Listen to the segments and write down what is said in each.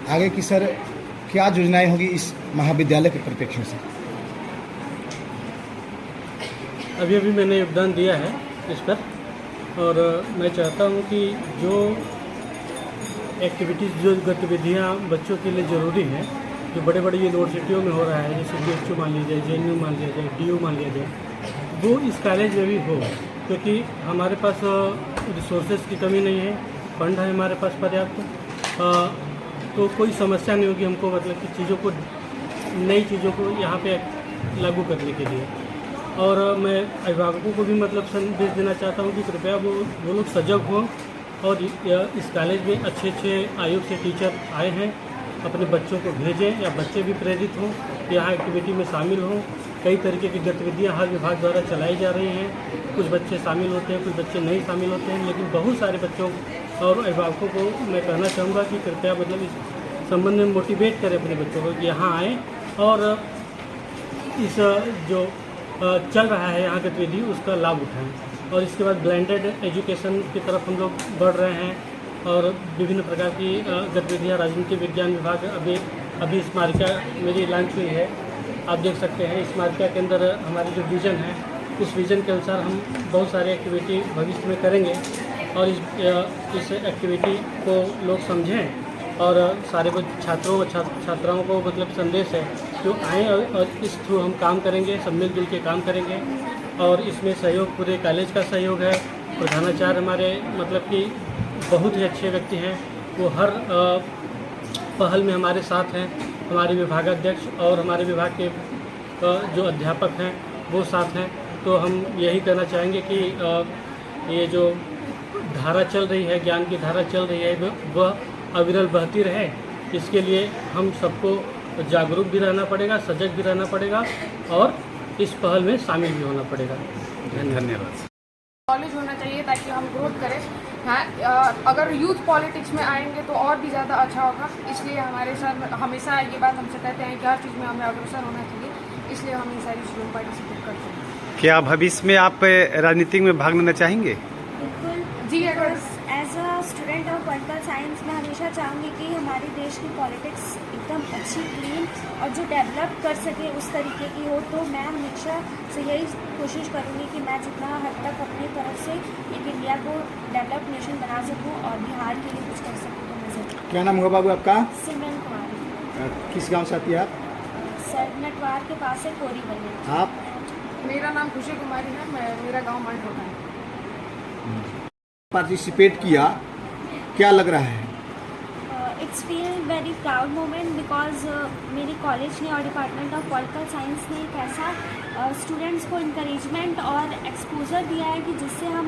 आगे की सर क्या योजनाएं होगी इस महाविद्यालय के परिप्रेक्ष्य से? अभी अभी मैंने योगदान दिया है इस पर, और मैं चाहता हूँ कि जो एक्टिविटीज़, जो गतिविधियाँ बच्चों के लिए ज़रूरी हैं, जो बड़े बड़े यूनिवर्सिटियों में हो रहा है, जैसे BHU मान लिया जाए, JNU मान लिया जाए, DU मान लिया जाए, वो इस कॉलेज में भी हो, क्योंकि हमारे पास रिसोर्सेज की कमी नहीं है, फंड है हमारे पास पर्याप्त, तो कोई समस्या नहीं होगी हमको, मतलब कि चीज़ों को, नई चीज़ों को यहाँ पे लागू करने के लिए। और मैं अभिभावकों को भी मतलब संदेश देना चाहता हूँ कि कृपया वो लोग सजग हों, और इस कॉलेज में अच्छे अच्छे आयोग से टीचर आए हैं, अपने बच्चों को भेजें, या बच्चे भी प्रेरित हों, यहाँ एक्टिविटी में शामिल हों। कई तरीके की गतिविधियाँ हर विभाग द्वारा चलाई जा रही हैं, कुछ बच्चे शामिल होते हैं, कुछ बच्चे नहीं शामिल होते हैं, लेकिन बहुत सारे बच्चों और अभिभावकों को मैं कहना चाहूँगा कि कृपया मतलब इस संबंध में मोटिवेट करें अपने बच्चों को कि यहाँ आएँ, और इस जो चल रहा है यहाँ गतिविधि उसका लाभ उठाएं। और इसके बाद ब्लेंडेड एजुकेशन की तरफ हम लोग बढ़ रहे हैं, और विभिन्न प्रकार की गतिविधियाँ, राजनीति विज्ञान विभाग अभी स्मारिका मेरी लॉन्च हुई है, आप देख सकते हैं। स्मारिका के अंदर हमारी जो विज़न है, उस विज़न के अनुसार हम बहुत सारे एक्टिविटी भविष्य में करेंगे, और इस एक्टिविटी को लोग समझें, और सारे छात्रों और छात्राओं को मतलब संदेश है जो आएँ, और इस थ्रू हम काम करेंगे, सब मिलजुल के काम करेंगे। और इसमें सहयोग पूरे कॉलेज का सहयोग है। प्रधानाचार्य हमारे मतलब कि बहुत ही अच्छे व्यक्ति हैं, वो हर पहल में हमारे साथ हैं। हमारे विभागाध्यक्ष और हमारे विभाग के जो अध्यापक हैं वो साथ हैं। तो हम यही कहना चाहेंगे कि ये जो धारा चल रही है, ज्ञान की धारा चल रही है, वह अविरल बहती रहे। इसके लिए हम सबको जागरूक भी रहना पड़ेगा, सजग भी रहना पड़ेगा, और इस पहल में शामिल भी होना पड़ेगा। धन्यवाद। कॉलेज होना चाहिए ताकि हम ग्रोथ करें। हाँ, अगर यूथ पॉलिटिक्स में आएंगे तो और भी ज़्यादा अच्छा होगा। इसलिए हमारे सर हमेशा ये बात हमसे कहते हैं कि हर चीज़ में हमें अग्रसर होना चाहिए, इसलिए हम इन सारी चीज़ों में पार्टिसिपेट करते हैं। क्या भविष्य में आप राजनीति में भाग लेना चाहेंगे? जी, अगर as a student of political science मैं हमेशा चाहूँगी कि हमारे देश की पॉलिटिक्स एकदम अच्छी, क्लीन और जो डेवलप कर सके उस तरीके की हो। तो मैं हमेशा से यही कोशिश करूँगी कि मैं जितना हद तक अपनी तरफ से एक इंडिया को डेवलप नेशन बना सकूँ और बिहार के लिए कुछ कर सकूँ। तो मैं ज़रूर। क्या नाम होगा बाबू आपका? सिमरन कुमारी। किस गांव से आती है आप? सर नटवार के पास है कोरी बनी। आप? मेरा नाम खुशी कुमारी है, मेरा गाँव मंडोला है। पार्टिसिपेट किया, क्या लग रहा है? It's feel very proud moment because मेरे कॉलेज ने और डिपार्टमेंट ऑफ पॉलिटिकल साइंस ने एक ऐसा स्टूडेंट्स को इंकरेजमेंट और एक्सपोजर दिया है कि जिससे हम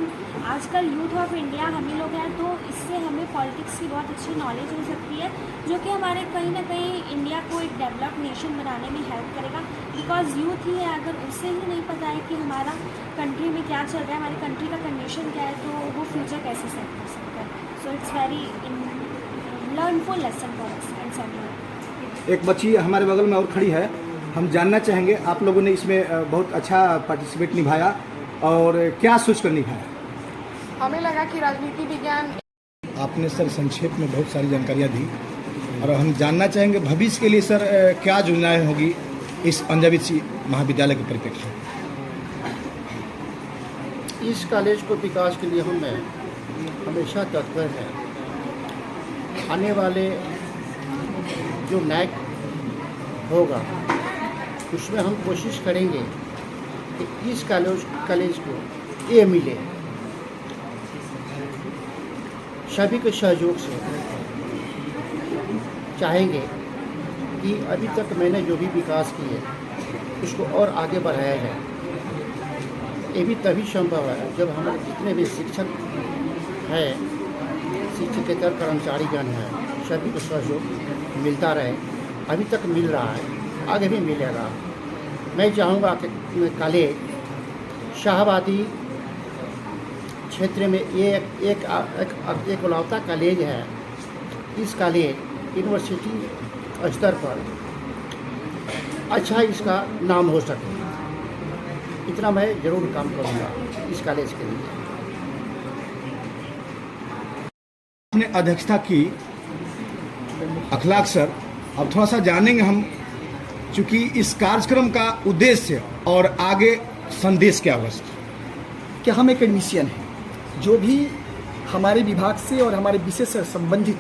आजकल यूथ ऑफ इंडिया हम ही लोग हैं, तो इससे हमें पॉलिटिक्स की बहुत अच्छी नॉलेज हो सकती है, जो कि हमारे कहीं ना कहीं इंडिया को एक डेवलप नेशन बनाने में हेल्प करेगा। बिकॉज यूथ ही है, अगर उसे ही नहीं पता है कि हमारा कंट्री में क्या चल रहा है, हमारी कंट्री का कंडीशन क्या है, तो वो फ्यूचर कैसे सेट कर सकता है। So it's very learnful lesson for us and seminar. एक बच्ची हमारे बगल में और खड़ी है, हम जानना चाहेंगे, आप लोगों ने इसमें बहुत अच्छा पार्टिसिपेट निभाया, और क्या सोच कर निभाया? हमें लगा कि राजनीति विज्ञान। आपने सर संक्षेप में बहुत सारी जानकारियाँ दी, और हम जानना चाहेंगे भविष्य के लिए सर क्या योजनाएं होगी इस अंजावित महाविद्यालय के परिप्रेक्ष्य में? इस कॉलेज को विकास के लिए हम हमेशा तत्पर हैं। आने वाले जो नैक होगा उसमें हम कोशिश करेंगे कि इस कॉलेज को ये मिले, सभी के सहयोग से। चाहेंगे कि अभी तक मैंने जो भी विकास किए उसको और आगे बढ़ाया जाए। ये भी तभी संभव है जब हमारे जितने भी शिक्षक हैं, शिक्षकेतर कर्मचारीगण हैं, सभी को सहयोग मिलता रहे। अभी तक मिल रहा है, आगे भी मिलेगा। मैं चाहूँगा कि कॉलेज शाहबादी क्षेत्र में ये एक इकलौता कॉलेज है। इस कॉलेज यूनिवर्सिटी स्तर पर अच्छा इसका नाम हो सके, इतना मैं ज़रूर काम करूँगा इस कॉलेज के लिए। आपने अध्यक्षता की, अखलाक सर, अब थोड़ा सा जानेंगे हम, चूँकि इस कार्यक्रम का उद्देश्य और आगे संदेश क्या होगा सर? कि हम एकेडमिशियन हैं, जो भी हमारे विभाग से और हमारे विषय से संबंधित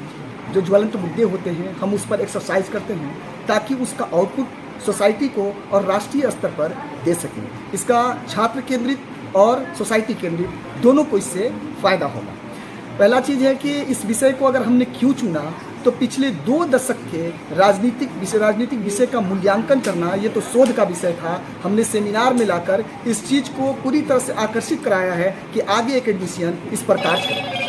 जो ज्वलंत मुद्दे होते हैं हम उस पर एक्सरसाइज करते हैं ताकि उसका आउटपुट सोसाइटी को और राष्ट्रीय स्तर पर दे सकें। इसका छात्र केंद्रित और सोसाइटी केंद्रित दोनों को इससे फ़ायदा होगा। पहला चीज़ है कि इस विषय को अगर हमने क्यों चुना, तो पिछले 2 दशक के राजनीतिक विषय का मूल्यांकन करना, ये तो शोध का विषय था। हमने सेमिनार में लाकर इस चीज़ को पूरी तरह से आकर्षित कराया है कि आगे एकेडमिशियन इस पर कार्य करें।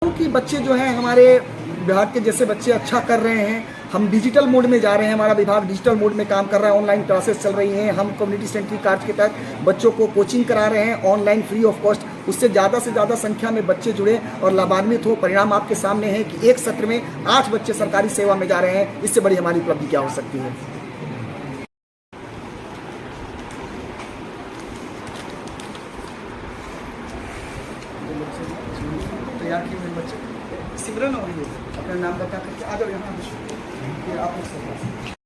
कि बच्चे जो हैं हमारे विभाग के जैसे बच्चे अच्छा कर रहे हैं, हम डिजिटल मोड में जा रहे हैं, हमारा विभाग डिजिटल मोड में काम कर रहा है, ऑनलाइन क्लासेस चल रही हैं, हम कम्युनिटी सेंट्रिक कार्य के तहत बच्चों को कोचिंग करा रहे हैं ऑनलाइन फ्री ऑफ कॉस्ट। उससे ज़्यादा से ज़्यादा संख्या में बच्चे जुड़े और लाभान्वित हो। परिणाम आपके सामने है कि एक सत्र में 8 बच्चे सरकारी सेवा में जा रहे हैं। इससे बड़ी हमारी उपलब्धि क्या हो सकती है। तैयार किए हुए बच्चे सिमरन और ये अपना नाम बता करके आ जाओ यहाँ। आप लोग